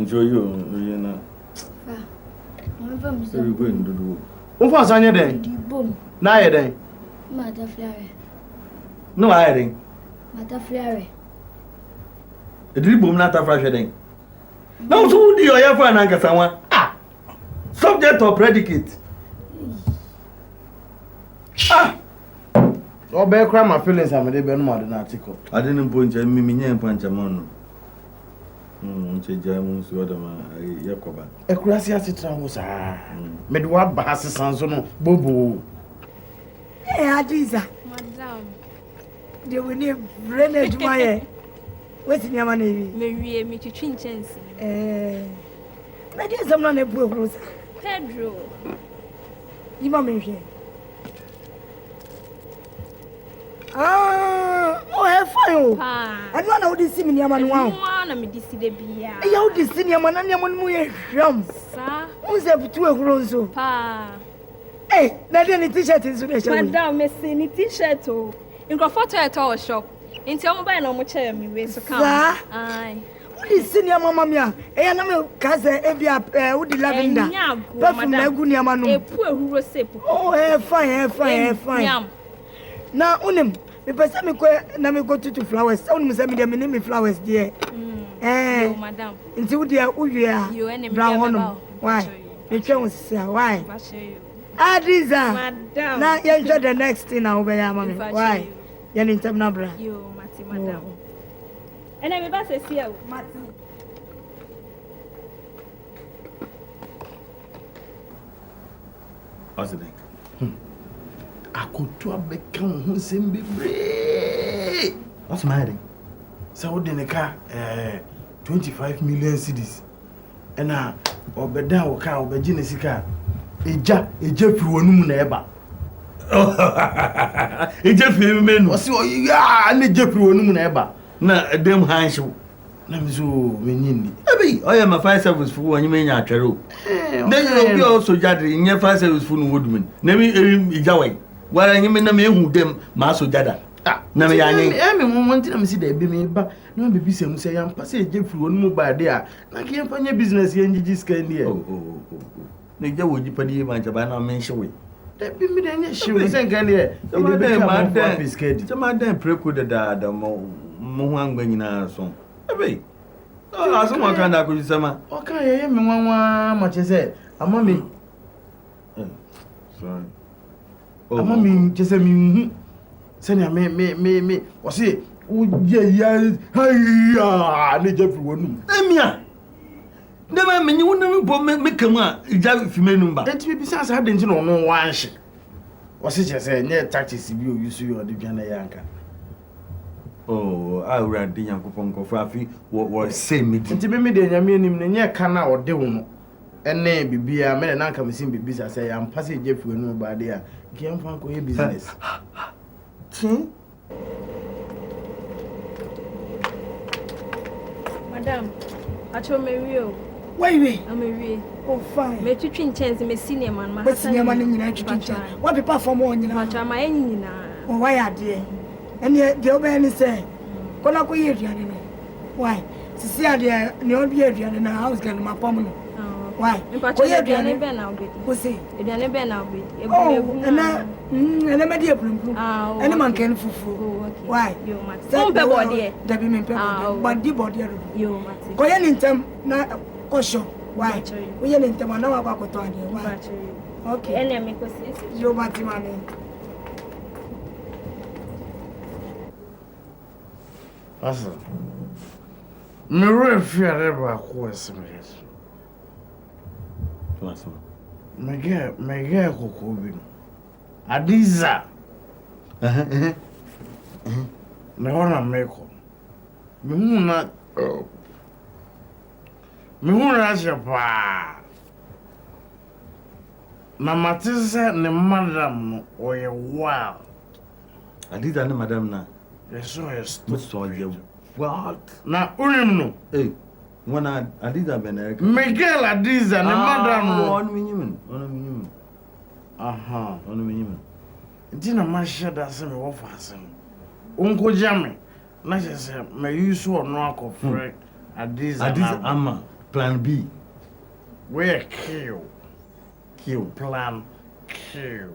enjoy you know. Very good to do. Who was on your day? Now your day. Mother Flare. No hiding. Mother Flare. The drip boom not a fresh day. No, so do you ever anchor someone? Ah, subject or predicate? Ah, or bear cry my feelings. I'm a little more than article. I didn't punch a mimi and punch a mono. Jamus, what am I? Yakoba. A crassy citra was Medwa Bass Sansono, Bobo. Eh, Adiza, Madame. They will need Brenner Maya. What's in your money? Maria, me to Chinchens. I guess I'm not a poor Pedro. You want me here? Ah, oh, have fun. I don't know this senior man. One of me, this is the beer. You this senior man, and your money rum. Sir, who's up to a grown so? Pa. Hey, that any t-shirt is with a Madame, Messini t-shirt. In got photo at our shop. In tell me no much me way so come. Aye. What is senior mamma mia? Eh, no cousin Ebia would lavender. Perfume Gunia Manu. A poor who was sick. Oh, fine. Now, unim, the person me go to flowers. Only send me the name flowers, dear. Madame. Until dear, you and brown one. Why? The chance, why? Adiza, Madame. Now you enjoy the next thing now, mammy. Why? You're in term number. You, Madame. And I'm about to see you, Matty. What's the thing? I could to become who seem be brave. What's my heading? So, in the car, 25 million cities. And now, or better, or car, or Virginia car. A Jeffrey one neighbor. A Jeffrey men was so, yeah, and a Jeffrey one neighbor. Na dem hansho na mizo menyini abi I am a fire service for when you mean ya twero then you also jadre nye fire service for no woodman na mi ijawai wara nye me na me hu dem ma so jada na me yanye me moment na me si da bi me ba na be bi sem se yam pa se je firi wonu mu ba de a na ke yam nye business ye njiji scan de na je wo jipa de ma jaba na me nhwe da bi me de nye hwe se nkan de e de ma da biscuit ma da preko da mo Muangba nyina so ebe aso mo kan da ko jisama o kan ye me nwanwa ma che se ama me sorry ama me che se me hu se na me o se o je ya haya ne je fi wonu emia ne ma me nyi wonu me bo me kamu a ija fi menu ba enti bi sa sa de nti no no wanhye o se che se nye tactics bi o yusu yo de dwana yanka. Oh, I read the young Cofafi was same meeting. To me, the Yamin near Cana or Devon, and name be a man and uncle missing business. I am passing Jeff with nobody. Came from business. Madame, I told me real. Wait, I'm a real. Oh, fine. Me to chance me senior man, my senior man in United Kingdom. What people for more in my enemy. Oh, why are they? And yet, the old say, Cola why? Cecilia, the old year in the house getting my pomelo. Why? But you're been now, what's it? If you're never now, oh, and I made you any man can fufu. Why? You must don't be body, but the body, you must go in them not caution. Why? We are in them now about okay, and then make you money. Asa. Me refiare ba ko SMS. Asa. Me ge ko bi no. Adiza. Me hona me ko. Me hu na shepa. Na matise ne madam no oye wow. Adiza ne madam na. Yes, what? Now, no. Hey, when I did that, Miguel Adiza, and madam, on minimum. Aha, on a minimum. Dina Masha doesn't offer us. Uncle Jammy, not as may you so knock of Frank Adiza, Ama. Plan B. Where kill. Plan kill.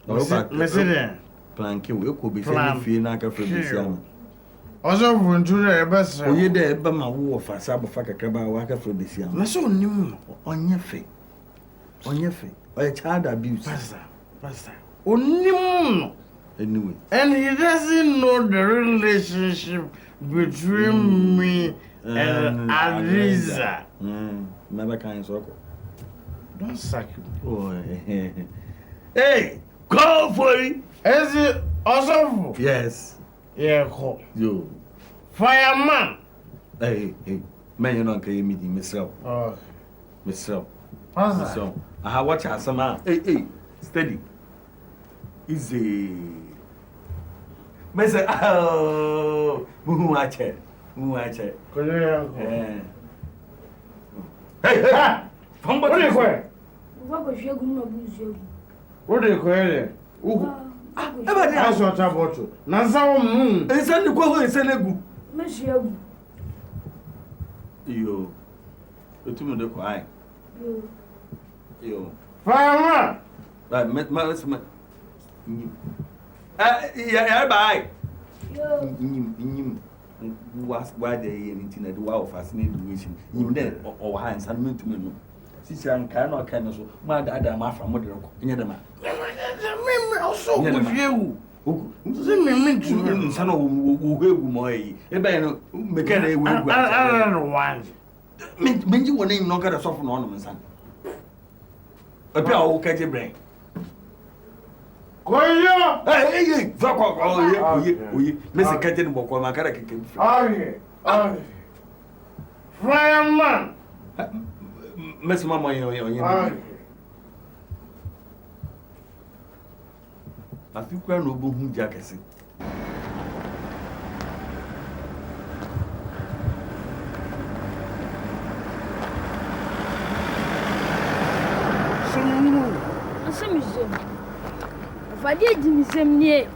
Listen. Plan kill. You could be saying fear na ka from this young. Also, when to the best. Oh, you there, but my war for Sabafaka Kaba waka from this young. That's so new On your face. On your face. Or a child abuse. Pastor. Only Anyway. and he doesn't know the relationship between me and Aliza. Never kind circle. Don't sack him. Oh, hey, call for it. Is it also? Yes. Yeah, call. Yo. Fireman. Hey. Man, you don't care meeting myself. Oh, Myself. Pastor. I have watched some. Hey, steady. Easy. Mesa, oh, who watch it? Hey, From what do you call? What was your good abuse? What do you call it? That's what about you. Nazawa moon. And send the go and send a good. Monsieur, You. The two of the quiet. You. Fireman. But met my husband. Yeah, bye. Was why they anything that wow fascinating wishing. You then or hands and meant to me. Sister and cannot so my dad and my from mother in the man. Also with you. Son who will my a man mechanic will. I don't know why. Mean you were named not got a soft ornament, son. A pair of catch a brain. Hey, fuck off, Mr. Catton Book on my character. Fireman. Miss Mamma, you I feel quite noble who jackets. I did him near.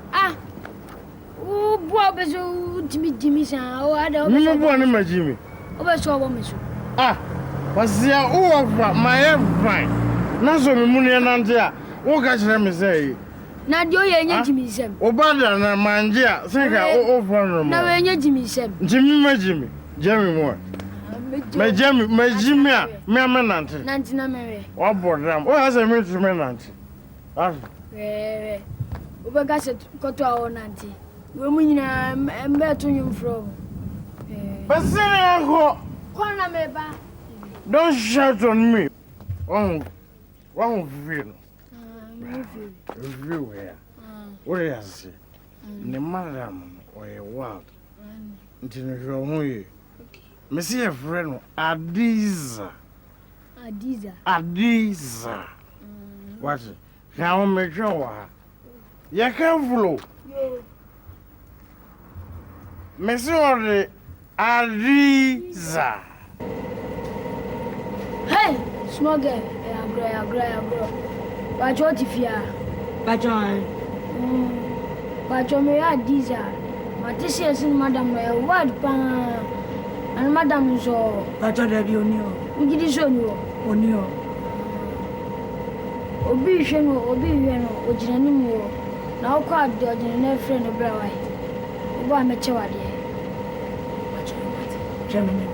Oh, Bob is Jimmy. Oh, I don't know, Jimmy. Oh, so woman. Was there all of my everything? Not so money and Antia. What can I say? Not your Jimmy. Oh, Banda and Mangia, think I over. No, Jimmy. Jimmy Moore. My Jimmy, my menant. Nantina Mary. What board them? Oh, as I meant to menant. Ubagasa koto awon anti. We munyina mbe tunyum from. But say go. Kwana meba. Don't shout on me. One feel. Review here. What do you say? The madam or a wild. Until you know you. Me see a friend Adiza. What? Now make sure. You can't flow. Monsieur Adiza. Hey, small girl. Agro. But what if you are? But me Adiza. But this is Madam Word Pan. And Madam so. But there be only. We did show you. Only. Obi hweno ogyinani mu na okọ ade ogyinani afre no bra wai obo ameche wade Germany.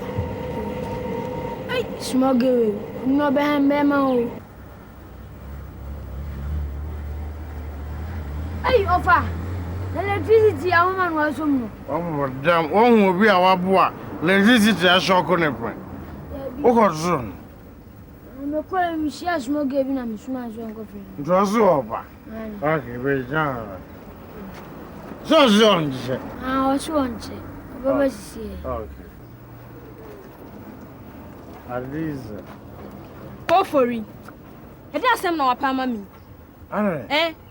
Ai smogere no be ma o ai ofa electricity a woman wa so mu Oh damn, obi a waboa electricity a shock on epo o ko zone no call me she as smogere bi na me suma so nko fre Ntozu oba. Okay, be jan. So zone je. O so onche baba sisi Okay. Aliza. Go for it. E dey asem na wapa ma mi. Are.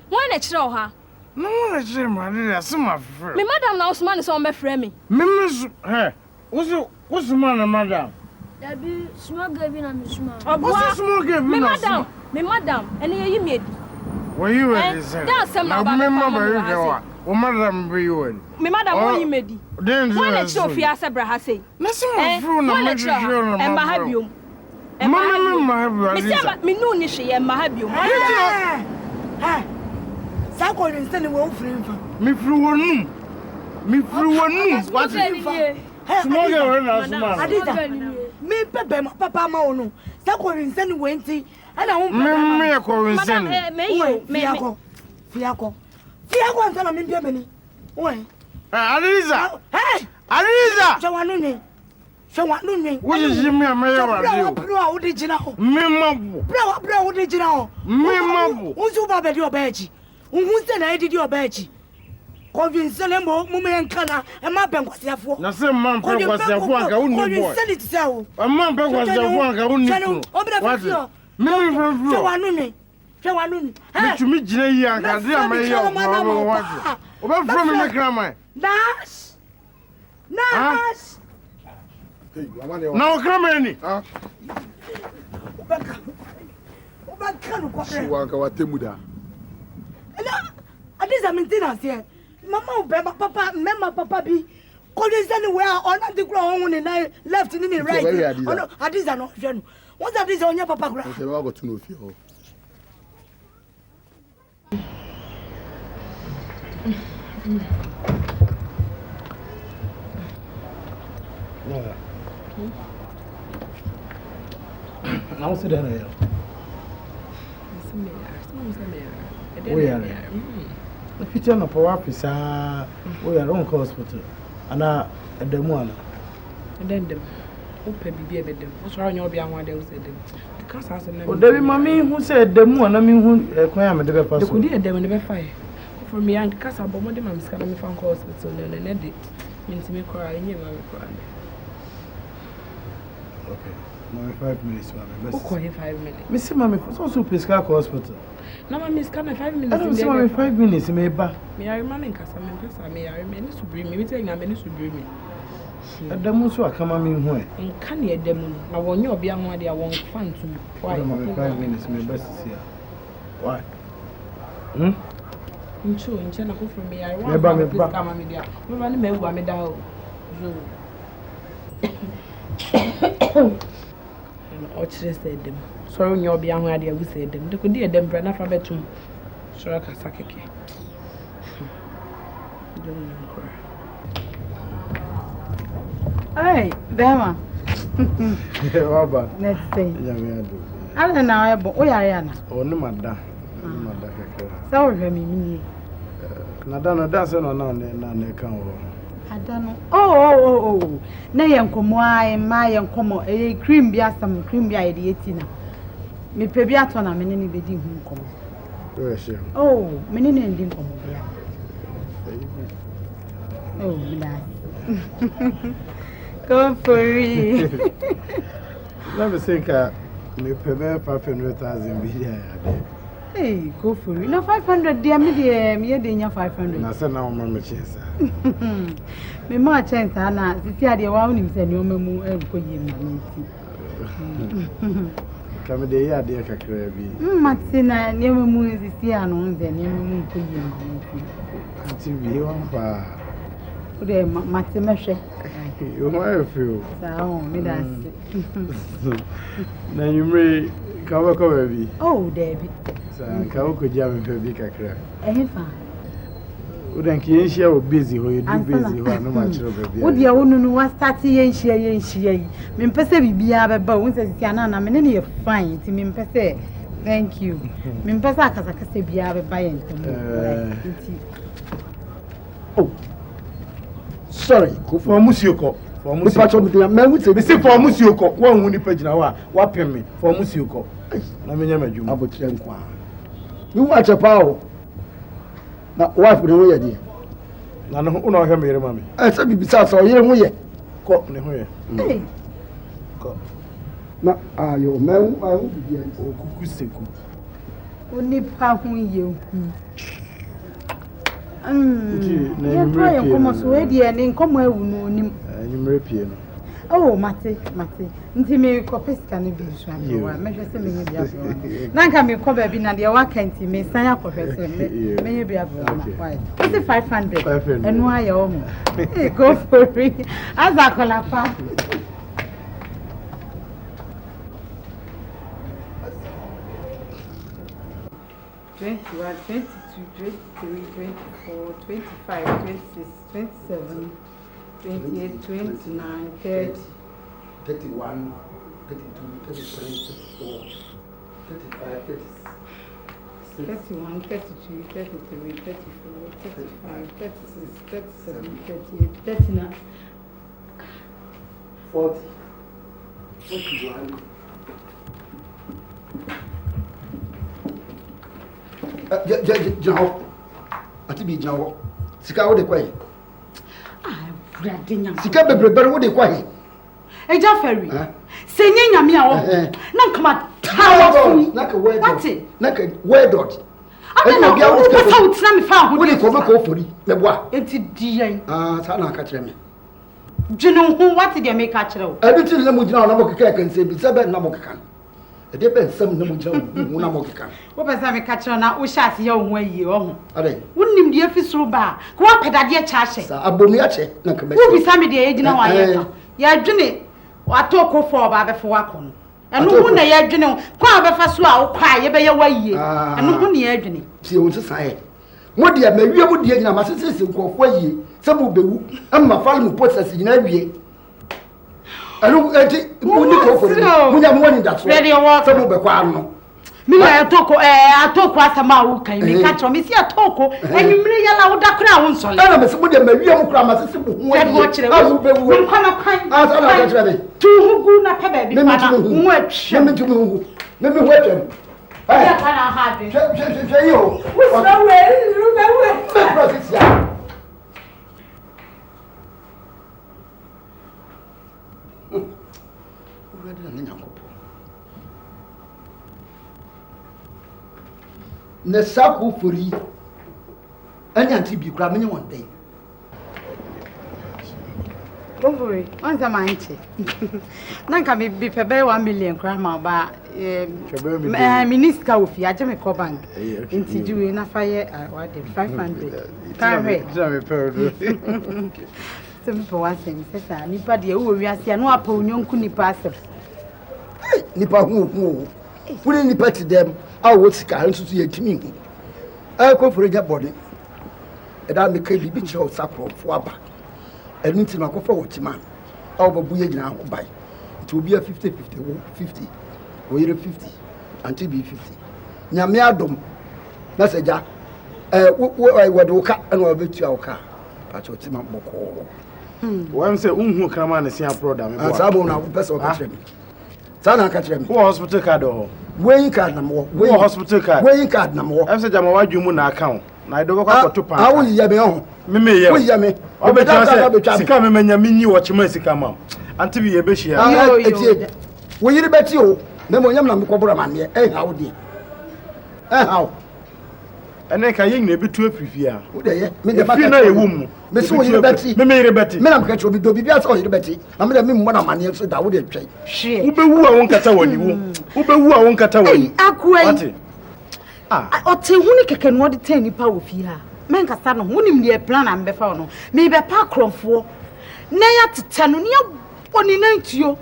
Wọ́n na kire o ha. No one is my dear, some of friend. Me madam na Osman so on be frɛ me. Miss, hey, what's the man, madam? that be smogere bi na me suma What's the smoke? Me madam, ene ye yi me di. Were you ready, sir? That's some now. Remember, you go. O madam be you. Me madam won you medi. Then Why let you fear say bra ha say? Na se mo fru na me hwehwe no. E ma ha biom. Me say me no ni hwe e ma ha biom. Ha. Sa ko ni se ni wo fri mfa. Me fru wonum. Me fru wonum. What is small girl na small. Adida. Me bebe ma papa ma onu. Sa ko ni se ni wo nti. Ana ho me ko winsen. Fiako ntana me bia beni. Oi. Aliza. Hey! Aliza. Shawanu ni. Wo ji me amaye wa de. Bro, wo de gina ho. Me mabu. Bro, wo de gina ho. Me mabu. Unzu ba be di obaji. Unhu se na edi di obaji. Convince le mo me enka na e ma ben kwasiafo. Na se man pe kwasiafo anka wo ni boy. Convince le ti se wo. Man pe kwasiafo anka wo ni ku. Obra Me Shawanu ni. Me tumi gina yi anka de amaye o ma wa. O be fro me kra Nash. Na o kra me ni. Ubaka no kwa. Shiwanka watemuda. Ela adiza maintenance here. Mama ubeba papa mema papa bi. College anywhere on the ground on the left in the right. Oh adiza no hwe no. What's adiza onya papa kra? Se ba go tu no fie ho. Now sit down here. We are. The future no power officer. We are on hospital. Ana edemu. Then them. Open bibi ebe dem. O so anya obi anwa de o say dem. Because as na. O David mami who said demu na mi hu kwan am de be pass. The kudi edem de be fire. For me and because abomo de mam sika na me fan hospital na de. Ntimi kora enye ma me kora. Okay. Mommy 5 minutes mami. Okay, 5 minutes. Me see mami so pesca hospital. Na mami sika na 5 minutes. I don't see mami 5 minutes me ba. Me are man nkasa me pesa me are me ni so bring me. Me tell you na me ni so bring me. Edemu so akama mi hu e. Nka na edemu na wonye obi anwa de won fan to. Why? Mami 5 minutes me best see ya. Why? Nche na ko from me are one me please come me dia. Me ba ni me wu me da o. O chire say dem. Sorry onye obi anwa ade awu say dem. De ko di edem bra na fa betum. Sora kasa keke. Hey, Bema. Baba. Let's see. Ya me ado. Ala na ebo o ya na. O ni mada. Ni mada keke. Sa o hwe mi mi. Na da se no na kan wo. Adano. Oh. Na ye nkomo ai ma ye nkomo cream bi asam cream bi ai de etina. Me pe bi ato na me ne ni bedi hu nkomo. Oh, me ne ndi nkomo bia. Oh, nice. Go for it. Let me think me pe be 500,000 bi ya. Hey, go for it. No 500 dia me de nya 500. Na se na o ma me chesa. Me ma chance na sisi ade wa unim se ni o mamu enko yim na nti. Kame de ya de kakra bi. Matina ni mamu sisi ano nze ni mamu enko yim na nti. Anti bi won pa. O de matima hwe. You want feel. Sa o me da se. Na yumre ka wa ko bi. Oh, David. Sa ka wo ko dia me pe bi kakra. Fa. Udan ki yen share o busy ho you do busy ho no ma chiro baby. Wo dia wonu wa start yen share yi. Me mpese bibia be ba won se sia na na me ne ye fine ti me mpese thank you. Me mpese akasa kasa bia be ba yen tem. Oh. Sorry, For musioko. For musioko. Me say for musioko. Wo hu ni pagina wa pem me. For musioko. Na me nya madwuma. abotire nkwa. Mi wa chepa o. Na wife de wo ye die. Na no una hwe me yere mami. Say bibisa so yere ho ye. Ko ne ho ye. Hey. Ko. Na ayo me ayo bibia nti. Okuku seku. Oni pa hu ye hu. Na ye try nkomo so e die ni nkomo ewu no onim. Nyumre pie no. Oh, Mate. Nti me copy scan be so am. Me hwese me bia bro. Na nka me ko ba bi na de wa kan ti me san akofese me bia bro na. Why? It's 500. Enu aye o mo. Go for it. Azakola pa. $21, $22, $23, $24, $25, $26, $27, $28, $29, $30, $31, $32, $33, $34, $35, $31, $32, $33, $34, $35, $36, $37, $38, $39, $40, $41. Jaw. Ati bi jaw. Sika wo de kwai. Brade nyam. Sika bebrebe wo de kwai. Eja ferry. Senye nyame a wo. Na nkama tawo. Na ka word. Na ka word dot. Ana bia wo ko sa utina me fa ho. Wo de ko be ko fori. Me boa. Enti diyan. Sa na ka kire me. Dwene ho what de me ka kire wo. Everything na mo gina na mo keka kan se bi se be na mo keka. E de ben sam na mo gina wo na mo keka. Wo be sa me ka kire na wo sha se ye wo ayi wo. Ade. Wonnim de afi suru ba. Ko wa pedade e cha hye. Sa abomi a che na ka me. Wo bi sa me de e gina wa ye ka. Ya dwene watoko fo ba be fo wakono. Enu hu na ya dwene kwa be fa so a wo kwa ye be ye wayi. Enu hu na ya dwene. Ti o ti san ye. Mo de ma wie mo de gina ma sese nkofo ayi. Se mo bewu amma fal mu process gina wie. Anu enti mo ni ko fo. Mo nya mo ni da so. Se mo be kwa no. Mi ya atoko asama wo kan mi ka tro mi si atoko enwumire yala wo da kura wo nsole. Ana me se mo de ma wie mo kura ma sese bu hu ayi. Awu bewu. Mo kwa na kwan. Sa na ka kire me. Tu hugu na pe ba bi fa na wo atwa. Me tu hu. Me hu atwa. Ya kana ha bi. Je yo. Wo so we ru be we. Process ya. Na saku fori anya nti bi kura menye won den Boy, once a manche. Nanka me be pebe 1 million kra ma ba minister of ya jeme ko bank nti diwe na faye what 500 can we jame pedo simple one thing say nipa de wo wiase no apa onyonku nipa asem nipa hu funi nipa ti dem a wo sika nso so yetimi hu ko fori ja body e da me kai bibi chiro sakro fo aba enu ti na ko fo wotima a wo babu ye gina ho bai to be a 50 50 wo yire 50 anti be 50 nyame adom na seja wo de wo ka na wo betu a wo ka pa cho tima boko Why say unhu krama na sia proda me boa. Sabo na person ka kire me. Sana ka kire me. Wo hospital card ho. Weighing card na mo. Wo hospital card. Weighing card na mo. Em say jama wadwu mu na account. Na ido kwa koto pa. Ah wo yiya me ho. Me ye. Wo yiya me. Obeta say sika me manya minyi wo chima sika mam. Anti bi ye be hia. Etie. Wo yiri beti o. Me mo nyam na me kobora mane. Ha wo di. Ha wo. Ene ka yin na ebitu afifia. Wo de ye. Me de ma na ewum. Me so yiri beti. Me yiri beti. Me na me ka cho bi do bibia so yiri beti. Na me de me mo na mane so da wo de twai. Hwe. Wo bewu a won kata wani wo. Wo bewu a won kata wani. Akwai. Ote huni keke no de tan nipa wo fi ha. Men kasa no hunim de plan am be fa no. Me be pa kromfo. Na ya tete no ne boni na ntuo.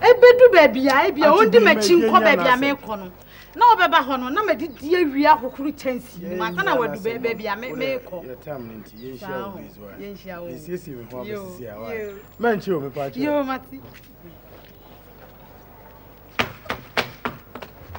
Ebedu ba bia e bia ondi machi nko ba bia me ko no. Na obeba ho no na medidi awia kokuru chansi ni ma kana wadu ba bia me ko. Your time nti yenhia wo is wa. Yenhia wo. Esi me ho abesi ya wa. Man chi o me pa chi. Yo mati.